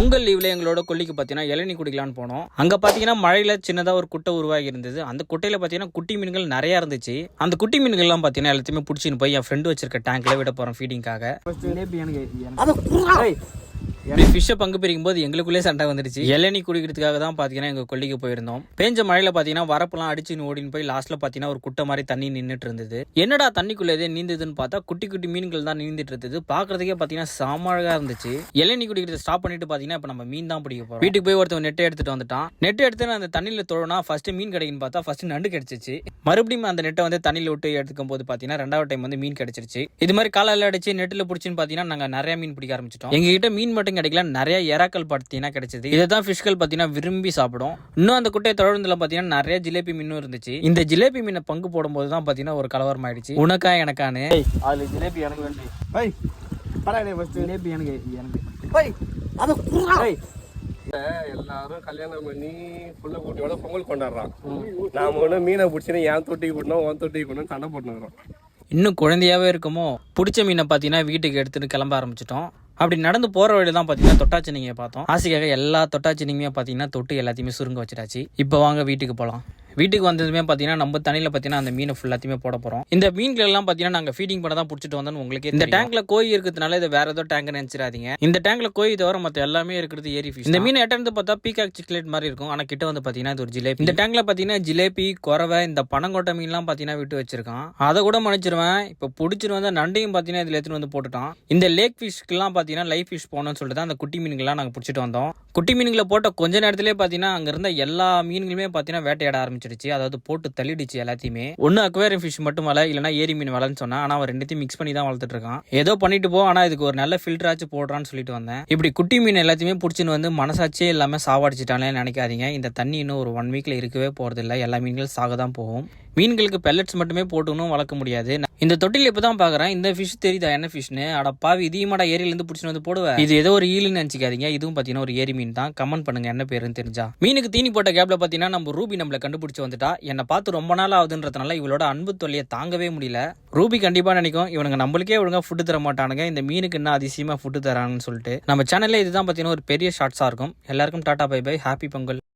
பொங்கல் லீவ்ல எங்களோட கொல்லிக்கு பார்த்தீங்கன்னா இளநீ குடிக்கலான்னு போனோம். அங்கே பார்த்தீங்கன்னா மழையில சின்னதாக ஒரு குட்டை உருவாகி இருந்தது. அந்த குட்டையில் பார்த்தீங்கன்னா குட்டி மீன்கள் நிறையா இருந்துச்சு. அந்த குட்டி மீன்கள்லாம் பார்த்தீங்கன்னா எல்லாத்தையுமே பிடிச்சின்னு போய் என் ஃப்ரெண்டு வச்சிருக்க டேங்க்ல விட போகிறோம் ஃபீடிங்காக. ஃபிஷ்ஷை பங்கு பிரிக்கும் போது எங்களுக்குள்ளே சண்டை வந்துருச்சு. இளநீ குடிக்கிறதுக்காக தான் பார்த்தீங்கன்னா எங்கள் கொல்லிக்கு போயிருந்தோம். பேஞ்ச மழையில் பார்த்தீங்கன்னா வரப்பெல்லாம் அடிச்சு ஓடின்னு போய் லாஸ்ட்டில் பார்த்தீங்கன்னா ஒரு குட்டை மாதிரி தண்ணி நின்றுட்டு இருந்தது. என்னடா தண்ணிக்குள்ளே நீந்ததுன்னு பார்த்தா குட்டி குட்டி மீன்கள் தான் நீந்திட்டு இருந்தது. பார்க்கறதுக்கே பார்த்தீங்கன்னா சாமழகா இருந்துச்சு. இளநீ குடிக்கிறத ஸ்டாப் பண்ணிட்டு பார்த்தீங்கன்னா இப்போ நம்ம மீன் தான் பிடிக்க போகிறோம். வீட்டுக்கு போய் ஒருத்தன் நெட்டை எடுத்துட்டு வந்துட்டான். நெட்டை எடுத்து அந்த தண்ணியில் தொழனா ஃபர்ஸ்ட் மீன் கிடைக்குன்னு பார்த்தா ஃபர்ஸ்ட் நண்டு கிடைச்சிச்சு. மறுபடியும் அந்த நெட்டை வந்து தண்ணியில் விட்டு எடுத்துக்கும் போது பார்த்தீங்கன்னா ரெண்டாவது டைம் வந்து மீன் கிடைச்சிருச்சு. இது மாதிரி காலையில் அடிச்சு நெட்டில் பிடிச்சின்னு பார்த்தீங்கன்னா நாங்கள் நிறைய மீன் பிடிக்க ஆரம்பிச்சிட்டோம். எங்ககிட்ட மீன் மட்டும் கிடைக்கல, நிறைய எறாக்கள் பார்த்தீங்கன்னா கிடைச்சது. இதுதான் ஃபிஷ்கள் பார்த்தீங்கன்னா விரும்பி சாப்பிடும். இன்னும் அந்த குட்டையை தொடர்ந்துல பார்த்தீங்கன்னா நிறைய ஜிலேபி மீனும் இருந்துச்சு. இந்த ஜிலேபி மீனை பங்கு போடும்போது தான் பார்த்தீங்கன்னா ஒரு கலவரம் ஆயிடுச்சு. உனக்கா எனக்கானு அது ஜிலேபி எனக்கு வேண்டி ஜிலேபி எல்லாரும் கல்யாணம் பண்ணி புள்ள கூட்டியோட பொங்கல் கொண்டாடுறான். நாம ஒண்ணு மீனை பிடிச்சினா என் தொட்டிக்கு போடணும் உன் தொட்டிக்கு போடணும் சண்டை போட்டுக்கிறோம். இன்னும் குழந்தையாவே இருக்குமோ. பிடிச்ச மீனை பார்த்தீங்கன்னா வீட்டுக்கு எடுத்துட்டு கிளம்ப ஆரம்பிச்சிட்டோம். அப்படி நடந்து போற வழியில தான் பார்த்தீங்கன்னா தொட்டாச்சினிங்க பார்த்தோம். ஆசைக்காக எல்லா தொட்டாச்சினிங்குமே பார்த்தீங்கன்னா தொட்டு எல்லாத்தையுமே சுருங்க வச்சிடாச்சு. இப்போ வாங்க வீட்டுக்கு போகலாம். வீட்டுக்கு வந்ததுமே பார்த்தீங்கன்னா நம்ம தண்ணியில் பார்த்தீங்கன்னா அந்த மீனை ஃபுல்லாத்தையுமே போட போகிறோம். இந்த மீன்கள் எல்லாம் பார்த்தீங்கன்னா நாங்கள் ஃபீடிங் பண்ண தான் பிடிச்சிட்டு வந்தோம். உங்களுக்கு இந்த டேங்க்ல கோழி இருக்கிறதுனால இது வேற ஏதோ டேங்க் நினைச்சிடாதீங்க. இந்த டேங்க்ல கோழி தவிர மற்ற எல்லாமே இருக்கிறது ஏரி ஃபிஷ். இந்த மீன் எட்டந்து பார்த்தா பீகாக் சிக்லேட் மாதிரி இருக்கும். ஆனால் கிட்ட வந்து பார்த்தீங்கன்னா இது ஒரு ஜிலேபி. இந்த டேங்க்ல பார்த்தீங்கன்னா ஜிலேபி, குறவை, இந்த பனங்கொட்டை மீன்லாம் பார்த்தீங்கன்னா விட்டு வச்சிருக்கான். அதை கூட மன்னிச்சிருவேன். இப்போ பிடிச்சிட்டு வந்து நண்டையும் பார்த்தீங்கன்னா இதில் எடுத்துட்டு வந்து போட்டுட்டான். இந்த லேக் ஃபிஷ்க்குலாம் பார்த்தீங்கன்னா லைஃப் ஃபிஷ் போகணும்னு சொல்லிட்டு தான் அந்த குட்டி மீன்கள்லாம் நாங்கள் பிடிச்சிட்டு வந்தோம். குட்டி மீன்களை போட்ட கொஞ்ச நேரத்திலே பார்த்தீங்கன்னா அங்கே இருந்த எல்லா மீன்களுமே பார்த்தீங்கன்னா வேட்டையாட ஆரம்பிச்சிடுச்சு. அதாவது போட்டு தள்ளிடுச்சு எல்லாத்தையுமே. ஒன்னு அக்வேரியம் ஃபிஷ் மட்டும் வலை, இல்லைன்னா ஏரி மீன் வலைன்னு சொன்னா. ஆனா அவன் ரெண்டுத்தையும் மிக்ஸ் பண்ணி தான் வளர்த்துட்டு இருக்கான். ஏதோ பண்ணிட்டு போ, ஆனா இதுக்கு ஒரு நல்ல ஃபில்டர் ஆச்சு போடுறான்னு சொல்லிட்டு வந்தேன். இப்படி குட்டி மீன் எல்லாத்தையுமே பிடிச்சின்னு வந்து மனசாட்சியே இல்லாம சாவடிச்சிட்டானே நினைக்காதீங்க. இந்த தண்ணி இன்னும் ஒரு 1 வீக்ல இருக்கவே போறது இல்லை. எல்லா மீன்களும் சாக தான் போகும். மீன்களுக்கு பெல்லட்ஸ் மட்டுமே போட்டுக்கணும் வளர்க்க முடியாது. இந்த தொட்டில் இப்பதான் பாக்குறேன். இந்த ஃபிஷ் தெரியுதா என்ன ஃபிஷ்னு? அட பாவி, இதையுமாடா ஏரியில இருந்து பிடிச்சிட்டு வந்து போடுவேன். இது ஏதோ ஒரு ஈலுன்னு நினைச்சிக்காதீங்க. இதுவும் பாத்தீங்கன்னா ஒரு ஏரி மீன் தான். கமெண்ட் பண்ணுங்க என்ன பேருன்னு தெரிஞ்சா. மீனுக்கு தீனி போட்ட கேப்ல பாத்தீங்கன்னா நம்ம ரூபி நம்மள கண்டுபிடிச்சு வந்துட்டா. என்னை பார்த்து ரொம்ப நாள் ஆகுதுன்றதுனால இவளோட அன்பு தொல்லையை தாங்கவே முடியல. ரூபி கண்டிப்பா நினைக்கும் இவனுங்க நம்மளுக்கே ஒழுங்கா ஃபுட்டு தர மாட்டானுங்க, இந்த மீனுக்கு என்ன அதிசயமா ஃபுட்டு தராங்கன்னு சொல்லிட்டு. நம்ம சேனல்ல இதுதான் பாத்தீங்கன்னா ஒரு பெரிய ஷார்ட்ஸா இருக்கும். எல்லாருக்கும் tata bye bye, happy Pongal.